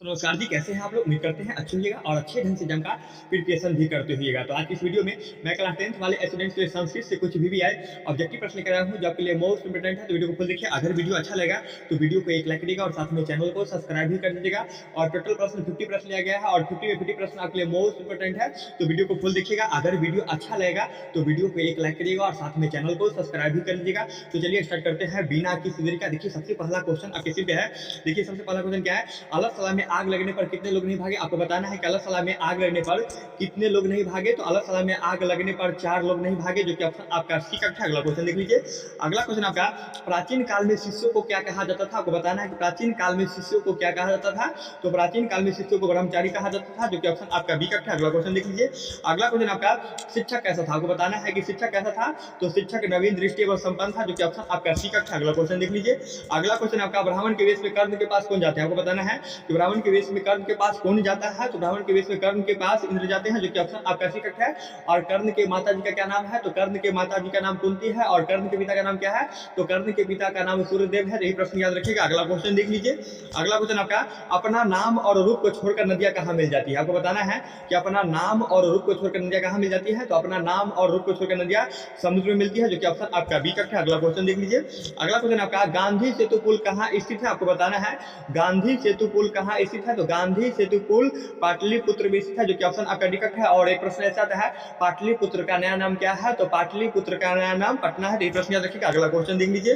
नमस्कार जी, कैसे हैं आप लोग? उम्मीद करते हैं अच्छे होइएगा और अच्छे ढंग से एग्जाम का प्रिपरेशन भी करते होइएगा। तो आज की इस वीडियो में मैं क्लास 10th वाले स्टूडेंट्स के लिए संस्कृत से कुछ भी आए ऑब्जेक्टिव प्रश्न लेकर आया हूं, जो आपके लिए मोस्ट इंपोर्टेंट है। तो वीडियो को फुल देखिए। अगर वीडियो अच्छा लगा तो वीडियो को एक लाइक करिएगा और साथ में चैनल को सब्सक्राइब भी कर दीजिएगा। और टोटल प्रश्न 50 प्रश्न लिया गया है और 50 में 50 प्रश्न आपके लिए मोस्ट इंपोर्टेंट है, तो वीडियो को फुल देखिएगा। अगर वीडियो अच्छा लगेगा तो वीडियो को एक लाइक करिएगा और साथ में चैनल को सब्सक्राइब भी कर लीजिएगा। तो चलिए स्टार्ट करते हैं बिना किसी देरी का। देखिए सबसे पहला क्वेश्चन आपके सिर पे है। देखिए सबसे पहला क्वेश्चन क्या है, अलग सलाह में आग लगने पर कितने लोग नहीं भागे? आपको बताना है कि अलग सलाह में आग लगने पर कितने लोग नहीं भागे। तो अलग सलाह में आग लगने पर 4 लोग नहीं भागे, जो कि ऑप्शन आपका सी करेक्ट है। अगला क्वेश्चन देख लीजिए। अगला क्वेश्चन आपका, प्राचीन काल में शिष्यों को क्या कहा जाता था? आपको बताना है कि प्राचीन काल में शिष्यों को क्या कहा जाता था। तो प्राचीन काल में शिष्यों को ब्रह्मचारी कहा जाता था, जो कि ऑप्शन आपका बी करेक्ट है। अगला क्वेश्चन देख लीजिए। अगला क्वेश्चन आपका, शिक्षक कैसा था? आपको बताना है कि शिक्षक कैसा था। तो शिक्षक नवीन दृष्टि एवं संपन्न था, जो कि ऑप्शन आपका सी करेक्ट है। अगला क्वेश्चन देख लीजिए। अगला क्वेश्चन आपका, ब्राह्मण के वेश में कर्ण के पास कौन जाते हैं? आपको बताना है कि ब्राह्मण के वेश में कर्ण के पास कौन जाता है। तो ब्राह्मण के वेश में कर्ण के पास इंद्र जाते हैं, जो कि ऑप्शन आपका सी करेक्ट है। और कर्ण के माता जी का क्या नाम है? तो कर्ण के माता जी का नाम कुंती है। और कर्ण के पिता का नाम क्या है? तो कर्ण के पिता का नाम सूर्यदेव है। यही प्रश्न याद रखिएगा। अगला क्वेश्चन देख लीजिए। अगला क्वेश्चन आपका, अपना नाम और रूप को छोड़कर नदियां कहां मिल जाती है? आपको बताना है कि अपना नाम और रूप को छोड़कर नदियां कहां मिल जाती है। तो अपना नाम और रूप को छोड़कर नदियां समुद्र में मिलती है, जो कि ऑप्शन आपका बी करेक्ट है। अगला क्वेश्चन देख लीजिए। अगला क्वेश्चन आपका, गांधी सेतु पुल कहां स्थित है? आपको बताना है गांधी सेतु पुल कहां स्थित है। तो गांधी सेतु पुल पाटलिपुत्र में स्थित है, जो कि ऑप्शन आपका डी करेक्ट है। और एक प्रश्न ऐसा आता है, पाटलिपुत्र का नया नाम क्या है? तो पाटलिपुत्र का नया नाम पटना है। ये प्रश्न याद रखिएगा। अगला क्वेश्चन देख लीजिए।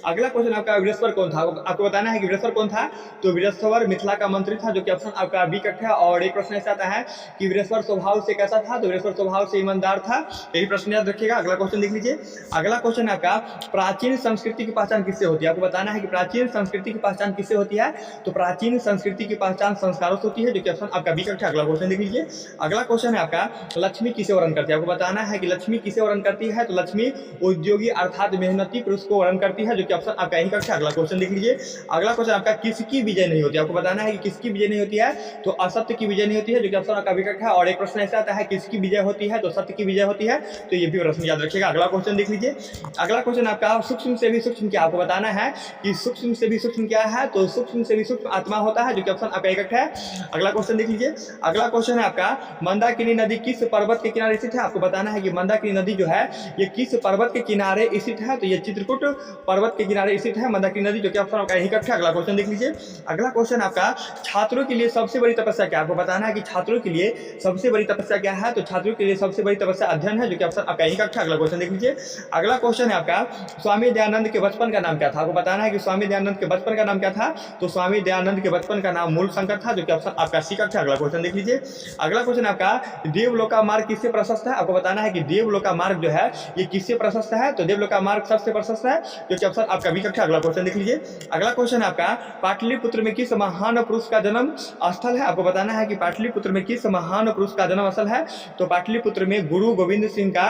अगला क्वेश्चन आपका, वीरेश्वर कौन था? आपको बताना है कि वीरेश्वर कौन था। तो वीरेश्वर मिथिला का मंत्री था, जो कि ऑप्शन आपका बी करेक्ट है। और एक प्रश्न ऐसा आता है कि वीरेश्वर स्वभाव से कैसा था? तो वीरेश्वर स्वभाव से ईमानदार था। यही प्रश्न याद रखिएगा। अगला क्वेश्चन देख लीजिए। अगला क्वेश्चन आपका, प्राचीन संस्कृति की पहचान किससे होती है? आपको बताना है कि प्राचीन संस्कृति की पहचान किससे होती है। तो प्राचीन संस्कृति की पहचान संस्कारों से होती है, जो कि ऑप्शन आपका बी करेक्ट है। अगला क्वेश्चन देख लीजिए। अगला क्वेश्चन है आपका, लक्ष्मी किसे वर्णन करती है? आपको बताना है कि लक्ष्मी किसे वर्णन करती है। तो लक्ष्मी उद्योगी अर्थात मेहनती पुरुष को वर्णन करती है, जो कि ऑप्शन आपका यही करेक्ट है। अगला क्वेश्चन देख लीजिए। अगला क्वेश्चन आपका, किसकी विजय नहीं होती? आपको बताना है कि किसकी विजय नहीं होती है। तो असत्य की विजय नहीं होती है, जो कि ऑप्शन आपका बी करेक्ट है। और एक प्रश्न ऐसा आता है, किसकी विजय होती है? तो सत्य की विजय होती है। तो ये भी प्रश्न याद रखिएगा। अगला क्वेश्चन देख लीजिए। अगला क्वेश्चन आपका, सूक्ष्म से भी सूक्ष्म क्या? आपको बताना है कि सूक्ष्म से भी सूक्ष्म क्या है। तो सूक्ष्म से भी सूक्ष्म आत्मा होता है, जो कि ऑप्शन आपका करेक्ट है। अगला क्वेश्चन देख लीजिए। अगला क्वेश्चन है आपका, मंदाकिनी नदी किस पर्वत के किनारे स्थित है? आपको बताना है कि मंदाकिनी नदी जो है ये किस पर्वत के किनारे स्थित है। तो ये चित्रकूट पर्वत के किनारे स्थित है मंदाकिनी नदी, जो कि ऑप्शन आपका यही करेक्ट है। अगला क्वेश्चन देख लीजिए। अगला क्वेश्चन आपका, छात्रों के लिए सबसे बड़ी तपस्या क्या? आपको बताना है कि छात्रों के लिए सबसे बड़ी तपस्या क्या है। तो छात्रों के लिए सबसे बड़ी तपस्या अध्ययन है, जो कि ऑप्शन आपका यही करेक्ट है। अगला क्वेश्चन देख लीजिए। अगला क्वेश्चन है आपका, स्वामी दयानंद के बचपन का नाम क्या था? आपको बताना है कि स्वामी दयानंद के बचपन का नाम क्या था। तो स्वामी दयानंद के बचपन का नाम मूल शंकर था, जो कि ऑप्शन आपका सी करेक्ट है। अगला क्वेश्चन देख लीजिए। अगला क्वेश्चन आपका, देवलोका मार्ग किससे प्रशस्त है? आपको बताना है कि देवलोका मार्ग जो है ये किससे प्रशस्त है। तो देवलोका मार्ग सबसे प्रशस्त है, जो कि ऑप्शन आपका बी करेक्ट है। अगला क्वेश्चन देख लीजिए। अगला क्वेश्चन आपका, पाटलिपुत्र में किस महान पुरुष का जन्म स्थल है? आपको बताना है कि पाटलिपुत्र में किस महान पुरुष का जन्म स्थल है। तो पाटलिपुत्र में गुरु गोविंद सिंह का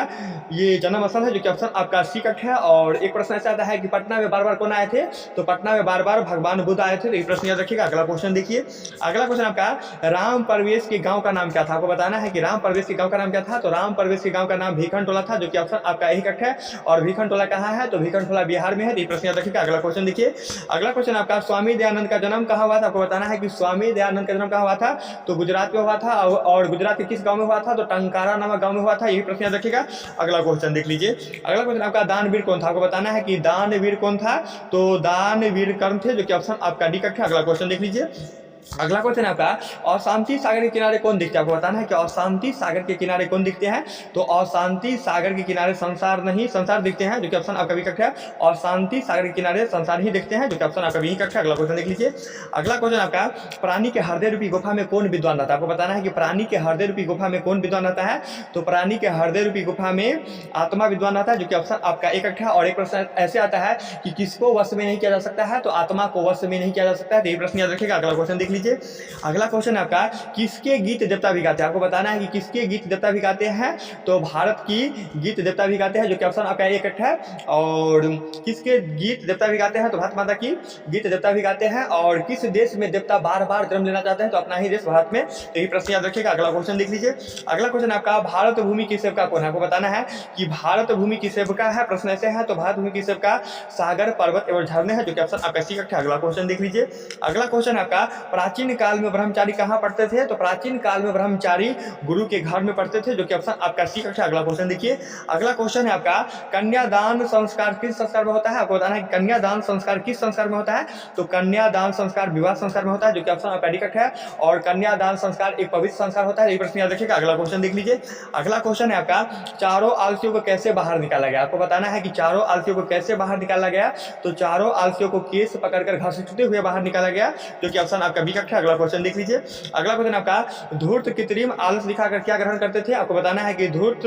ये जन्म स्थल है, जो कि ऑप्शन आपका सी करेक्ट है। और एक प्रश्न ऐसा आता है कि पटना में बार बार कौन आए थे। तो पटना में बार बार भगवान बुद्ध आए थे। तो ये प्रश्न याद रखिएगा। अगला क्वेश्चन देखिए। अगला क्वेश्चन आपका, राम परवेश के गांव का नाम क्या था? आपको बताना है कि राम परवेश के गांव का नाम क्या था। तो राम परवेश के गांव का नाम भीखन टोला था, जो कि ऑप्शन आपका यही करेक्ट है। और भीखन टोला कहाँ है? तो भीखन टोला बिहार में है। ये प्रश्न याद रखिएगा। अगला क्वेश्चन देखिए। अगला क्वेश्चन आपका, स्वामी दयानंद का जन्म कहाँ हुआ था? आपको बताना है कि स्वामी दयानंद का जन्म कहाँ हुआ था। तो गुजरात में हुआ था। और गुजरात के किस गांव में हुआ था? तो टंकारा नामक गांव में हुआ था। यही प्रश्न याद रखिएगा। अगला क्वेश्चन देख लीजिए। अगला क्वेश्चन आपका, दानवीर कौन था? आपको बताना है कि दानवीर कौन था। तो दानवीर कर्ण थे, जो कि ऑप्शन आपका डी करेक्ट है। अगला क्वेश्चन देख लीजिए। अगला क्वेश्चन है आपका, अशांति सागर के किनारे कौन दिखता है? आपको बताना है कि अशांति सागर के किनारे कौन दिखते हैं। तो अशांति सागर के किनारे संसार नहीं संसार दिखते हैं, जो कि ऑप्शन आपका बी करेक्ट है। और शांति सागर के किनारे संसार ही दिखते हैं, जो कि ऑप्शन आपका बी करेक्ट है। अगला क्वेश्चन देख लीजिए। अगला क्वेश्चन आपका, प्राणी के हृदय रूपी गुफा में कौन विद्वान रहता है? आपको बताना है कि प्राणी के हृदय रूपी गुफा में कौन विद्वान रहता है। तो प्राणी के हृदय रूपी गुफा में आत्मा विद्वान रहता है, जो कि ऑप्शन आपका एक करेक्ट है। और एक प्रश्न ऐसे आता है कि किसको वश में नहीं किया जा सकता है। तो आत्मा को वश में नहीं किया जा सकता है। तो ये प्रश्न याद रखिएगा। अगला क्वेश्चन देख लीजिए। अगला क्वेश्चन आपका, किसके गीत देवता भी गाते हैं? आपको बताना है कि किसके गीत देवता भी गाते हैं। तो भारत की गीत देवता भी गाते हैं, जो कि ऑप्शन आपका एक करेक्ट है। और किसके गीत देवता भी गाते हैं? तो भारत माता की गीत देवता भी गाते हैं। और किस देश में देवता बार बार जन्म लेना चाहते हैं? तो अपना ही देश भारत में। तो यही प्रश्न याद रखिएगा। अगला क्वेश्चन देख लीजिए। अगला क्वेश्चन आपका, भारत भूमि की सेवका कौन है? आपको बताना है कि भारत भूमि की सेवका है। प्रश्न ऐसे है। तो भारत भूमि की सेवका सागर पर्वत एवं झरने हैं, जो कि ऑप्शन आपका सी करेक्ट है। अगला क्वेश्चन देख लीजिए। अगला क्वेश्चन आपका, प्राचीन काल में ब्रह्मचारी कहाँ पढ़ते थे? तो प्राचीन काल में ब्रह्मचारी गुरु के घर में पढ़ते थे, जो कि ऑप्शन आपका सी कक्षा। अगला क्वेश्चन देखिए, अगला क्वेश्चन है आपका कन्यादान संस्कार किस संस्कार में होता है? आपको बताना है कन्यादान संस्कार किस संस्कार में होता है? तो कन्यादान संस्कार विवाह संस्कार में होता है, जो कि ऑप्शन आपका डी कक्षा है। और कन्यादान संस्कार एक पवित्र संस्कार होता है। ये प्रश्न याद रखिएगा। अगला क्वेश्चन देख लीजिए, अगला क्वेश्चन है आपका चारों आलसियों को कैसे बाहर निकाला गया? आपको बताना है कि चारों आलसियों को कैसे बाहर निकाला गया। तो चारों आलसियों को केस पकड़कर घसीटते हुए बाहर निकाला गया, जो कि ऑप्शन आपका बी कक्षा। अगला क्वेश्चन देख लीजिए, अगला क्वेश्चन आपका धूर्त कृत्रिम आलस दिखाकर क्या ग्रहण करते थे? आपको बताना है कि धूर्त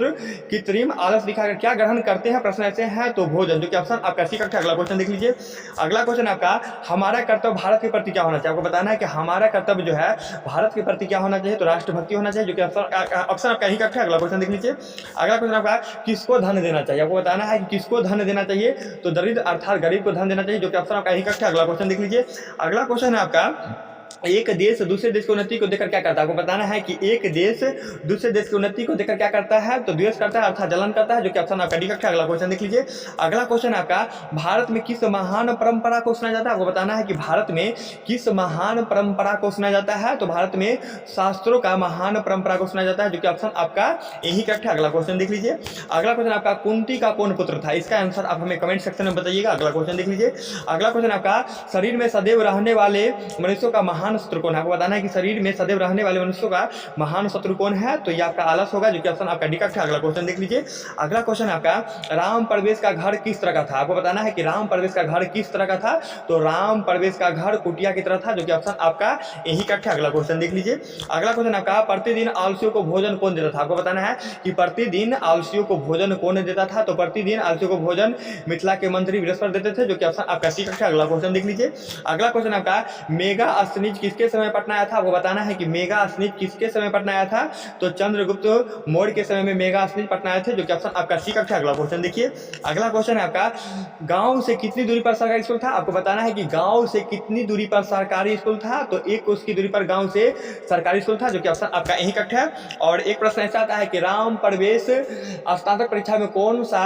कृत्रिम आलस दिखाकर क्या ग्रहण करते हैं? प्रश्न ऐसे हैं तो भोजन, जो कि ऑप्शन आपका सी कक्षा। अगला क्वेश्चन देख लीजिए, अगला क्वेश्चन आपका हमारा कर्तव्य भारत के प्रति क्या होना चाहिए? आपको बताना है कि हमारा कर्तव्य जो है भारत के प्रति क्या होना चाहिए? तो राष्ट्रभक्ति होना चाहिए, जो कि ऑप्शन आपका ही कक्षा। अगला क्वेश्चन देख लीजिए, अगला क्वेश्चन आपका किसको धन देना चाहिए? आपको बताना है कि किसको धन देना चाहिए? तो दरिद्र अर्थात गरीब को धन देना चाहिए, जो कि ऑप्शन आपका ही कक्षा। अगला क्वेश्चन देख लीजिए, अगला क्वेश्चन है आपका एक देश दूसरे देश की उन्नति को देखकर क्या करता है? आपको बताना है कि एक देश दूसरे देश की उन्नति को देखकर क्या करता है? तो द्वेष करता है अर्थात जलन करता है, जो कि ऑप्शन आपका डी कक्षा। अगला क्वेश्चन देख लीजिए, अगला क्वेश्चन आपका भारत में किस महान परंपरा को सुना जाता है? आपको बताना है कि भारत में किस महान परंपरा को सुना जाता है? तो भारत में शास्त्रों का महान परंपरा को सुना जाता है, जो कि ऑप्शन आपका यही कक्षा। अगला क्वेश्चन देख लीजिए, अगला क्वेश्चन आपका कुंती का कौन पुत्र था? इसका आंसर आप हमें कमेंट सेक्शन में बताइएगा। अगला क्वेश्चन देख लीजिए, अगला क्वेश्चन आपका शरीर में सदैव रहने वाले मनुष्यों का महान शत्रु कौन है? आपको बताना है कि शरीर में सदैव रहने वाले मनुष्यों का महान शत्रु कौन है? तो ये आपका आलस होगा, जो कि ऑप्शन आपका डी कक्षा। अगला क्वेश्चन देख लीजिए, अगला क्वेश्चन आपका राम प्रवेश का घर किस तरह का था? आपको बताना है कि राम प्रवेश का घर किस तरह का था? तो राम प्रवेश का घर कुटिया की तरह था, जो कि ऑप्शन आपका यही कक्षा। अगला क्वेश्चन देख लीजिए, अगला क्वेश्चन आपका प्रतिदिन आलसियों को भोजन कौन देता था? आपको बताना है कि प्रतिदिन आलसियों को भोजन कौन देता था? तो प्रतिदिन आलसियों को भोजन मिथिला के मंत्री बृहस्पति देते थे, जो कि ऑप्शन आपका सी कक्षा। अगला क्वेश्चन देख लीजिए, अगला क्वेश्चन आपका मेगा अस्निज किसके समय पटना आया था? आपको बताना है कि मेगा अस्निज किसके समय पटना आया था? तो चंद्रगुप्त मौर्य के समय में मेगा अस्निज पटना आए थे, जो कि ऑप्शन आपका सी कक्षा। अगला क्वेश्चन देखिए, अगला क्वेश्चन है आपका गांव से कितनी दूरी पर सरकारी स्कूल था? आपको बताना है कि गांव से कितनी दूरी पर सरकारी स्कूल था? तो एक उसकी दूरी पर गांव से सरकारी स्कूल था, जो कि ऑप्शन आपका यही कक्षा है। और एक प्रश्न ऐसा आता है कि राम प्रवेश स्नातक परीक्षा में कौन सा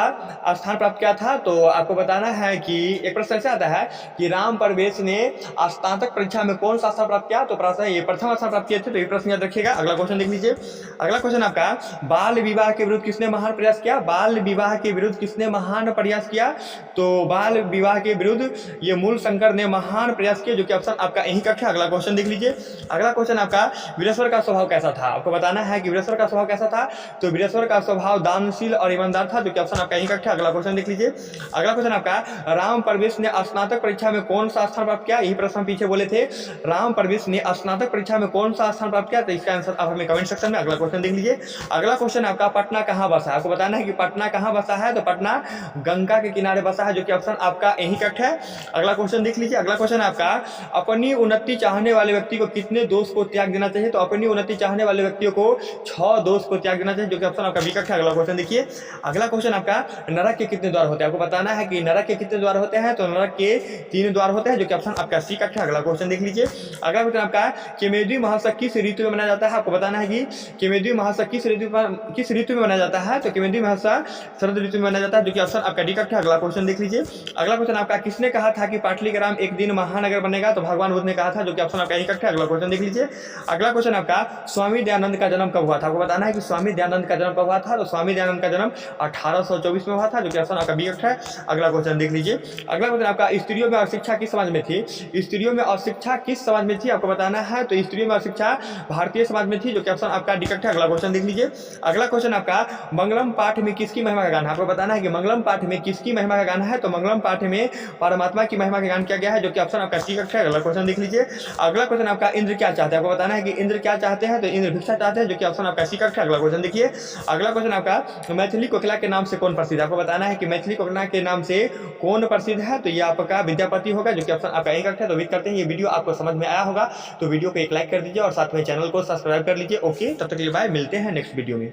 स्थान प्राप्त किया था? तो आपको बताना है कि एक प्रश्न ऐसा आता है कि राम प्रवेश ने स्नातक परीक्षा में कौन सा स्थान प्राप्त किया? तो प्रश्न ये प्रथम स्थान प्राप्त किए थे, तो ये प्रश्न याद रखिएगा। अगला क्वेश्चन देख लीजिए, अगला क्वेश्चन आपका बाल विवाह के विरुद्ध किसने महान प्रयास किया? बाल विवाह के विरुद्ध किसने महान प्रयास किया? तो बाल विवाह के विरुद्ध ये मूल शंकर ने महान प्रयास किया, जो कि ऑप्शन आपका यही कक्षा। अगला क्वेश्चन देख लीजिए, अगला क्वेश्चन आपका वीरेश्वर का स्वभाव कैसा था? आपको बताना है कि वीरेश्वर का स्वभाव कैसा था? तो वीरेश्वर का स्वभाव दानशील और ईमानदार था, जो कि ऑप्शन आपका यही कक्षा। अगला क्वेश्चन देख लीजिए, अगला क्वेश्चन आपका राम प्रवेश ने स्नातक परीक्षा में कौन सा स्थान प्राप्त किया? यही प्रश्न पीछे बोले थे, राम प्रवेश ने स्नातक परीक्षा में कौन सा स्थान प्राप्त किया? तो इसका आंसर आप हमें कमेंट सेक्शन में। अगला क्वेश्चन देख लीजिए, अगला क्वेश्चन आपका पटना कहाँ बसा है? आपको बताना है कि पटना कहाँ बसा है? तो पटना गंगा के किनारे बसा है, जो कि ऑप्शन आपका यही कक्षा है। अगला क्वेश्चन देख लीजिए, अगला क्वेश्चन आपका अपनी उन्नति चाहने वाले व्यक्ति को कितने दोष को त्याग देना चाहिए? तो अपनी उन्नति चाहने वाले व्यक्तियों को 6 दोष को त्याग देना चाहिए, जो कि ऑप्शन आपका बी कक्षा है। अगला क्वेश्चन देखिए, अगला क्वेश्चन आपका नरक के कितने द्वार होते हैं? आपको बताना है कि नरक के कितने द्वार होते हैं? तो नरक के 3 द्वार होते हैं, जो कि ऑप्शन आपका सी कक्षा। अगला क्वेश्चन देख लीजिए, अगला क्वेश्चन आपका केमेदी महोत्सव किस ऋतु में मनाया जाता है? आपको बताना है कि केमेदी महोत्सव किस ऋतु में मनाया जाता है? तो केमेदी महोत्सव शरद ऋतु में मनाया जाता है, जो कि ऑप्शन आपका डी कक्षा। अगला क्वेश्चन देख लीजिए, अगला क्वेश्चन आपका किसने कहा था कि पाटलिपुत्र एक दिन महानगर बनेगा? तो भगवान बुद्ध ने कहा था, जो कि ऑप्शन आपका यही कक्षा। अगला क्वेश्चन देख लीजिए, अगला क्वेश्चन आपका स्वामी दयानंद का जन्म कब हुआ था? आपको बताना है कि स्वामी दयानंद का जन्म कब हुआ था? तो स्वामी दयानंद का जन्म 1824 में हुआ था, जो कि ऑप्शन आपका बी कक्षा है। अगला क्वेश्चन देख लीजिए, अगला क्वेश्चन आपका स्त्रियों में अशिक्षा किस समाज में थी? स्त्रियों में अशिक्षा किस समाज में थी? आपको बताना है। तो स्त्रियों में अशिक्षा भारतीय समाज में थी, जो कि ऑप्शन आपका डी कक्षा। अगला क्वेश्चन देख लीजिए, अगला क्वेश्चन आपका मंगलम पाठ में किसकी महिमा का गान है? आपको बताना है कि मंगलम पाठ में किसकी महिमा का गान है? तो मंगलम पाठ में परमात्मा की महिमा का गान किया गया है, जो कि ऑप्शन आपका सी कक्षा है। अगला क्वेश्चन देख लीजिए, अगला क्वेश्चन आपका इंद्र क्या चाहते हैं? आपको बताना है कि इंद्र क्या चाहते हैं? तो इंद्र भिक्षा चाहते हैं, जो कि ऑप्शन आपका सी कक्षा। अगला क्वेश्चन देखिए, अगला क्वेश्चन आपका मैथिली कोकिला के नाम से कौन प्रसिद्ध है? आपको बताना है कि मैथिली कोकिला के नाम से कौन प्रसिद्ध है? तो ये आपका विद्यापति होगा, जो कि ऑप्शन आपका यही कक्षा है। तो उम्मीद करते हैं ये वीडियो आपको समझ में आया होगा, तो वीडियो को एक लाइक कर दीजिए और साथ में चैनल को सब्सक्राइब कर लीजिए। ओके, तब तक के लिए बाय, मिलते हैं नेक्स्ट वीडियो में।